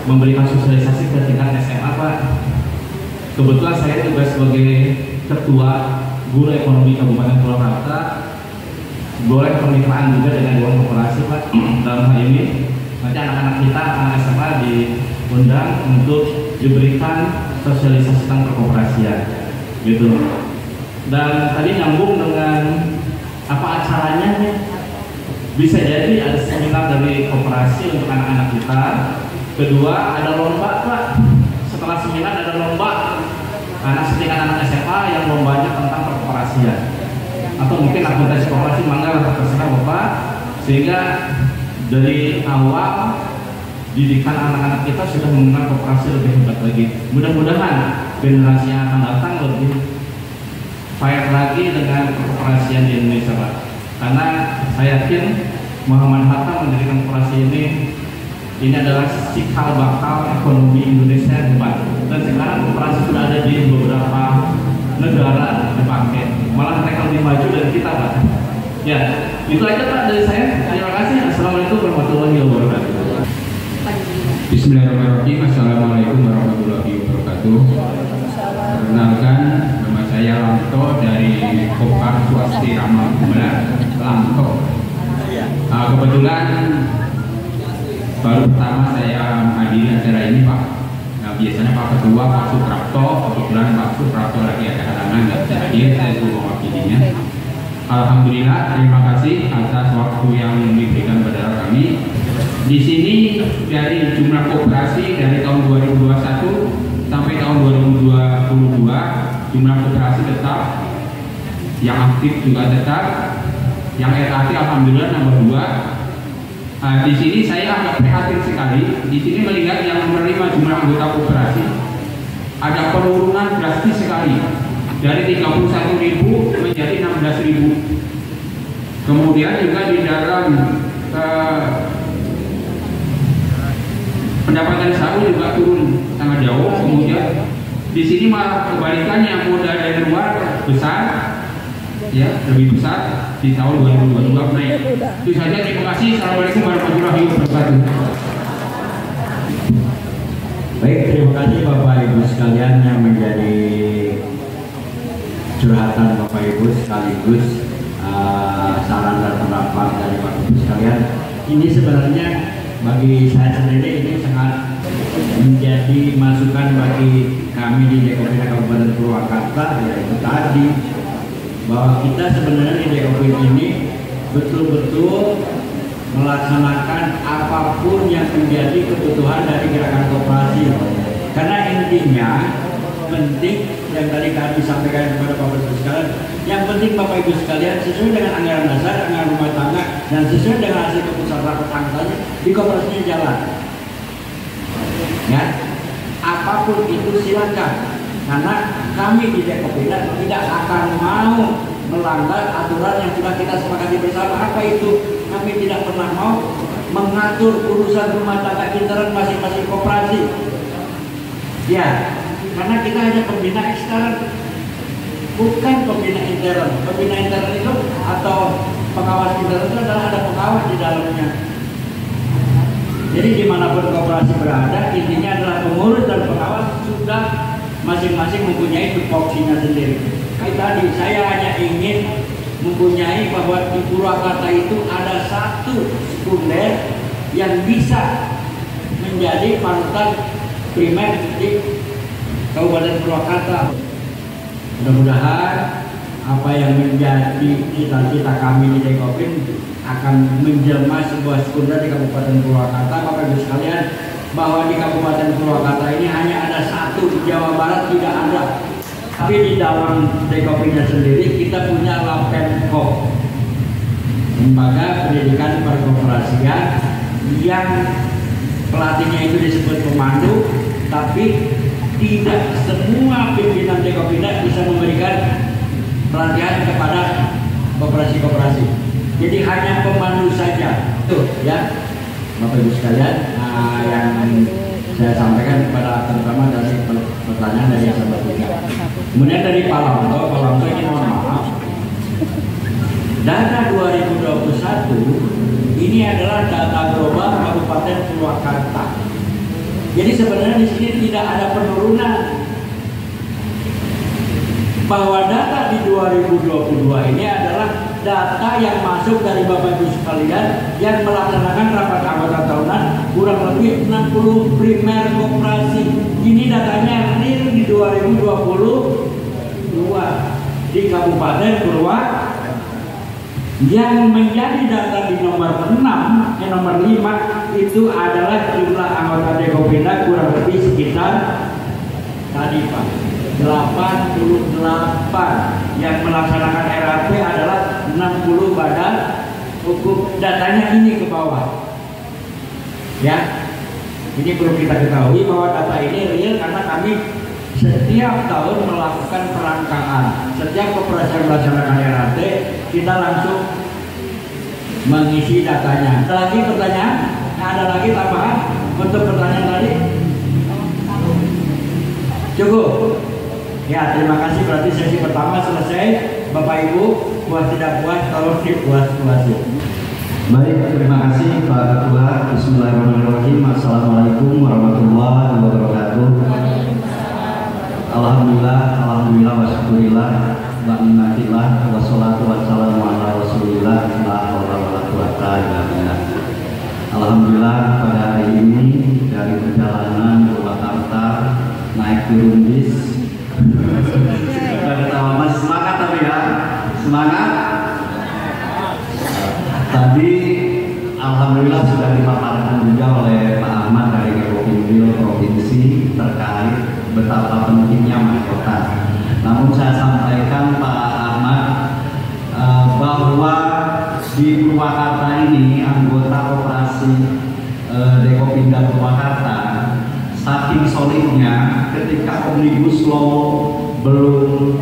memberikan sosialisasi ke tingkat SMA Pak? Kebetulan saya juga sebagai ketua guru ekonomi Kabupaten Purwakarta, boleh kemitraan juga dengan dewan koperasi Pak. Dalam hal ini nanti anak-anak kita, anak SMA diundang untuk diberikan sosialisasi tentang perkoperasian gitu. Dan tadi nyambung dengan apa acaranya nih, bisa jadi ada seminar dari koperasi untuk anak-anak kita. Kedua, ada lomba Pak. Setelah seminar ada lomba anak setingkat anak SMA yang lombanya tentang perkoperasian, atau mungkin akuntansi koperasi, mangga terserah Bapak. Sehingga dari awal didikan anak-anak kita sudah mengenal koperasi lebih hebat lagi. Mudah-mudahan generasi yang akan datang lebih fight lagi dengan perkoperasian di Indonesia Pak. Karena saya yakin Muhammad Hatta mendirikan koperasi ini adalah cikal bakal ekonomi Indonesia yang hebat. Dan sekarang koperasi sudah ada di beberapa negara dipakai, malah mereka lebih maju dari kita Pak. Ya, itu aja Pak dari saya. Terima kasih. Assalamualaikum warahmatullahi wabarakatuh. Bismillahirrahmanirrahim. Assalamualaikum warahmatullahi wabarakatuh. Perkenalkan, nama saya Lamto dari Kopar Swasti Ramah Gumelar, Lamto. Kebetulan baru pertama saya menghadiri acara ini Pak. Nah, biasanya Pak Ketua, Pak Suprapto, kebetulan Pak Suprapto lagi ada halangan nggak bisa hadir, saya suruh mewakilinya. Alhamdulillah, terima kasih atas waktu yang diberikan pada kami. Di sini dari jumlah koperasi dari tahun 2021 sampai tahun 2022, jumlah koperasi tetap, yang aktif juga tetap, yang RAT alhamdulillah nomor 2. Di sini saya agak prihatin sekali. Di sini melihat yang menerima jumlah anggota koperasi ada penurunan drastis sekali dari 31.000 menjadi 16.000. Kemudian juga di dalam pendapatan saku juga turun sangat jauh. Kemudian di sini malah kebalikannya, modal dari luar besar, ya lebih besar di tahun 2022 naik. Itu saja, terima kasih. Assalamualaikum warahmatullahi wabarakatuh. Baik, terima kasih Bapak Ibu sekalian yang menjadi curhatan Bapak Ibu sekaligus saran dan pendapat dari Bapak Ibu sekalian. Ini sebenarnya bagi saya sendiri ini sangat menjadi masukan bagi kami di Dekopinda Kabupaten Purwakarta, yaitu tadi bahwa kita sebenarnya di Dekopinda ini betul-betul melaksanakan apapun yang menjadi kebutuhan dari gerakan koperasi. Karena intinya penting yang tadi kami sampaikan kepada Bapak Ibu sekalian, yang penting Bapak Ibu sekalian sesuai dengan anggaran dasar, anggaran rumah tangga, dan sesuai dengan hasil keputusan rapat anggarannya di koperasinya jalan. Ya, apapun itu silakan. Karena kami di Dekopinda tidak akan mau melanggar aturan yang sudah kita sepakati bersama. Apa itu? Kami tidak pernah mau mengatur urusan rumah tangga intern masing-masing koperasi. Ya, karena kita hanya pembina eksternal, bukan pembina intern. Pembina intern itu atau pengawas intern itu adalah ada pengawas di dalamnya. Jadi dimanapun koperasi berada, intinya adalah pengurus dan pengawas sudah masing-masing mempunyai tupoksinya sendiri. Tadi saya hanya ingin mempunyai bahwa di Purwakarta itu ada satu sekunder yang bisa menjadi panutan primer di Kabupaten Purwakarta. Mudah-mudahan apa yang menjadi cita-cita kami di Dekopin akan menjelma sebuah sekunder di Kabupaten Purwakarta. Bapak Ibu sekalian, bahwa di Kabupaten Purwakarta ini hanya ada satu, di Jawa Barat tidak ada. Tapi di dalam Dekopinnya sendiri kita punya Lapemko, Lembaga Pendidikan Perkoperasian, yang pelatihnya itu disebut pemandu, tapi tidak semua pimpinan Dekopinda bisa memberikan pelatihan kepada koperasi-koperasi. Jadi hanya pemandu saja. Tuh ya, Bapak Ibu sekalian, yang saya sampaikan kepada terutama dari pertanyaan dari sahabat kita. Kemudian dari Pak Lamto ini mohon maaf. Data 2021 ini adalah data global Kabupaten Purwakarta. Jadi sebenarnya di sini tidak ada penurunan. Bahwa data di 2022 ini adalah data yang masuk dari Bapak Ibu sekalian yang melaksanakan rapat anggota tahunan kurang lebih 60 primer koperasi. Ini datanya real di 2022 di Kabupaten Purwakarta. Yang menjadi data di nomor 5 itu adalah jumlah anggota Dekopinda kurang lebih sekitar tadi Pak 88. Yang melaksanakan RAP adalah 60 badan hukum. Datanya ini ke bawah ya, ini perlu kita ketahui bahwa data ini real karena kami setiap tahun melakukan perangkaan. Setiap koperasi yang melaksanakan RAP kita langsung mengisi datanya. Ada lagi pertanyaan? Ada lagi tambahan untuk pertanyaan tadi? Cukup? Ya, terima kasih. Berarti sesi pertama selesai. Bapak Ibu, puas tidak puas, tolong dipuas-puasin. Baik, terima kasih Pak Ketua. Bismillahirrahmanirrahim. Assalamualaikum warahmatullahi wabarakatuh. Alhamdulillah, wa syukurillah, wa ni'matillah, wa salatu wassalamu ala rasulillah, la haula wa la quwwata illa billah. Alhamdulillah, pada hari ini dari perjalanan Purwakarta naik turun bis. Sudah ketawa, masih semangat tapi ya, semangat. Tadi alhamdulillah sudah dipaparkan juga oleh Pak Ahmad dari Dekopinda Provinsi terkait betapa pentingnya mahkota. Namun saya sampaikan Pak Ahmad bahwa di Purwakarta ini anggota koperasi Dekopinda Purwakarta saking solidnya ketika Omnibus Law belum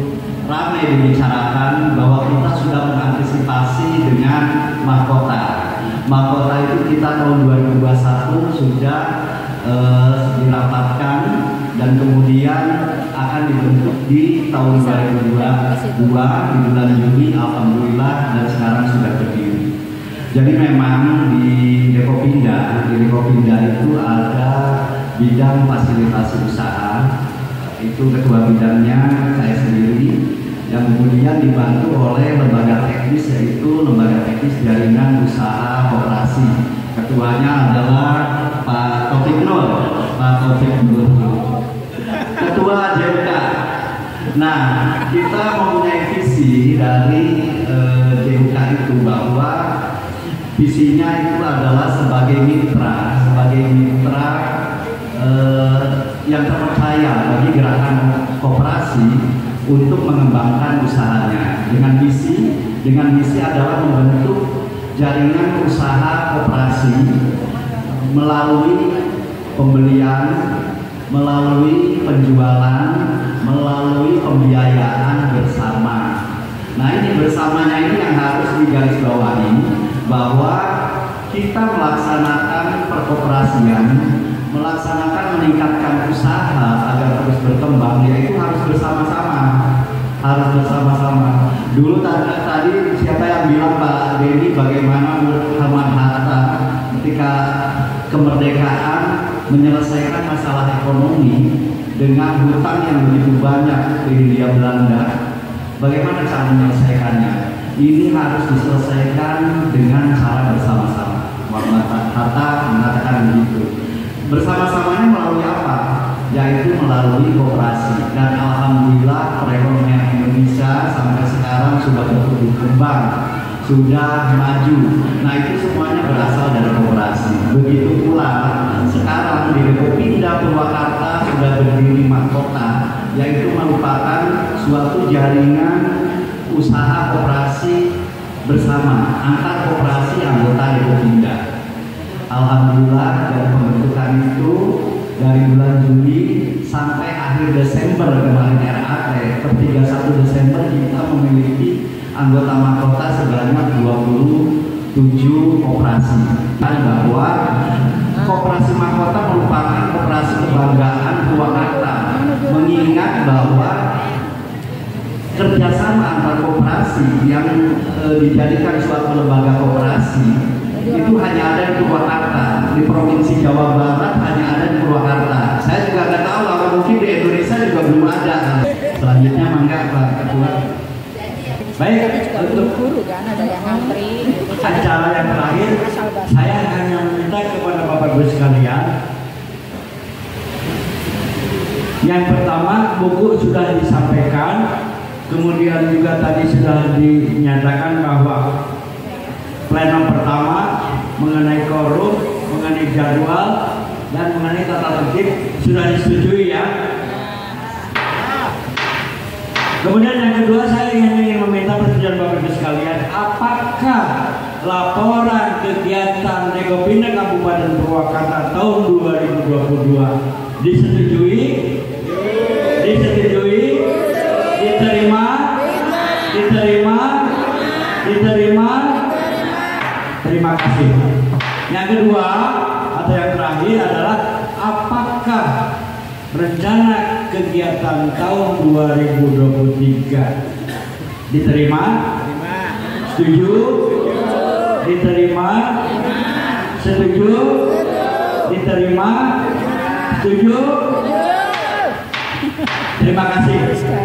ramai dibicarakan bahwa kita sudah mengantisipasi dengan mahkota. Mahkota itu kita tahun 2021 sudah dirapatkan dan kemudian akan dibentuk di tahun 2022 di bulan Juni, alhamdulillah, dan sekarang sudah berdiri. Jadi memang di Dekopinda itu ada bidang fasilitasi usaha, itu ketua bidangnya saya sendiri, yang kemudian dibantu oleh lembaga teknis, yaitu lembaga teknis jaringan usaha koperasi. Ketuanya adalah Pak Taufik Nur, Ketua JUK. Nah, kita mempunyai visi dari JUK itu bahwa visinya itu adalah sebagai mitra yang terpercaya bagi gerakan koperasi untuk mengembangkan usahanya. Dengan misi adalah membentuk jaringan usaha koperasi melalui pembelian, melalui penjualan, melalui pembiayaan bersama. Nah, ini bersamanya ini yang harus digarisbawahi, bahwa kita melaksanakan perkoperasian melaksanakan meningkatkan usaha agar terus berkembang, yaitu harus bersama-sama. Dulu tadi siapa yang bilang Pak Denny bagaimana Muhammad Hatta ketika kemerdekaan menyelesaikan masalah ekonomi dengan hutang yang begitu banyak di Hindia Belanda. Bagaimana cara menyelesaikannya? Ini harus diselesaikan dengan cara bersama-sama. Muhammad Hatta mengatakan begitu. Bersama-samanya melalui apa? Yaitu melalui koperasi. Dan alhamdulillah perekonomian Indonesia sampai sekarang sudah bertumbuh kembang, sudah maju. Nah, itu semuanya berasal dari koperasi. Begitu pula sekarang di Dekopinda Purwakarta sudah berdiri mahkota, yaitu merupakan suatu jaringan usaha koperasi bersama antar koperasi anggota Dekopinda. Alhamdulillah dari pembentukan itu dari bulan Juli sampai akhir Desember kemarin RAT per 31 Desember kita memiliki anggota mahkota sebanyak 27 koperasi. Dan bahwa koperasi mahkota merupakan koperasi kebanggaan Purwakarta, mengingat bahwa kerjasama antar koperasi yang dijadikan suatu lembaga koperasi itu hanya ada di Purwakarta. Di Provinsi Jawa Barat hanya ada di Purwakarta. Saya juga nggak tahu, apa mungkin di Indonesia juga belum ada. Selanjutnya mangga Pak Ketua. Baik, untuk acara yang terakhir, saya hanya meminta kepada Bapak Ibu sekalian. Yang pertama, buku sudah disampaikan, kemudian juga tadi sudah dinyatakan bahwa plenum pertama mengenai quorum, mengenai jadwal, dan mengenai tata tertib sudah disetujui ya. Kemudian yang kedua, saya ingin meminta persetujuan Bapak Ibu sekalian, apakah laporan kegiatan Dekopinda Kabupaten Purwakarta tahun 2022 disetujui? Disetujui? Diterima? Diterima? Diterima? Terima kasih. Yang kedua atau yang terakhir adalah apakah rencana kegiatan tahun 2023 diterima? Setuju? Diterima? Setuju? Diterima? Setuju? Terima kasih.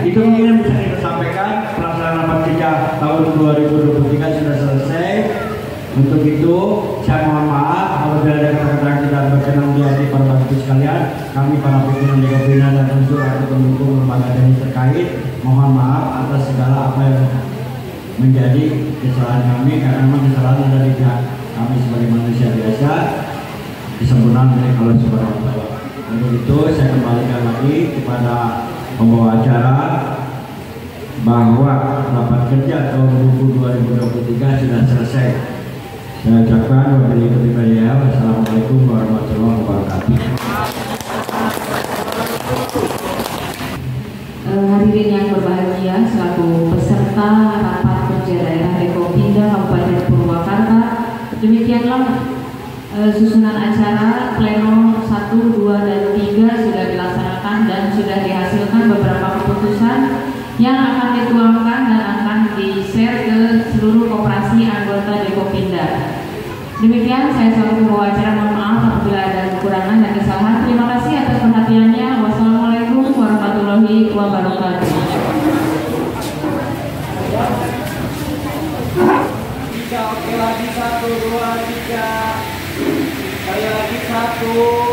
Itu mungkin bisa kita sampaikan. Pelaksanaan rapat kerja tahun 2023 sudah selesai. Untuk itu, saya mohon maaf apabila ada kata-kata yang tidak berkenan di hati para bapak sekalian. Kami para pimpinan Dekopinda dan unsur atau pendukung lembaga teknis terkait, mohon maaf atas segala apa yang menjadi kesalahan kami, karena memang kesalahan ada di pihak kami sebagai manusia biasa. Kesempurnaan dari Allah Subhanahu wa Ta'ala. Untuk itu, saya kembalikan lagi kepada pembawa acara bahwa rapat kerja tahun 2023 sudah selesai. Saya ucapkan wabillahi taufiq. Wassalamualaikum warahmatullahi wabarakatuh. Hadirin yang berbahagia, selaku peserta rapat kerja daerah Dekopinda Kabupaten Purwakarta, demikianlah susunan acara pleno 1, 2, dan 3 sudah dilaksanakan dan sudah dihasilkan beberapa keputusan yang akan dituangkan dan akan di-share ke seluruh koperasi anggota Dekopinda. Demikian, saya selaku pembawa acara mohon maaf apabila ada kekurangan dan kesalahan. Terima kasih atas perhatiannya. Wassalamualaikum warahmatullahi wabarakatuh. Oke lagi 1, 2, 3. Sekali lagi 1.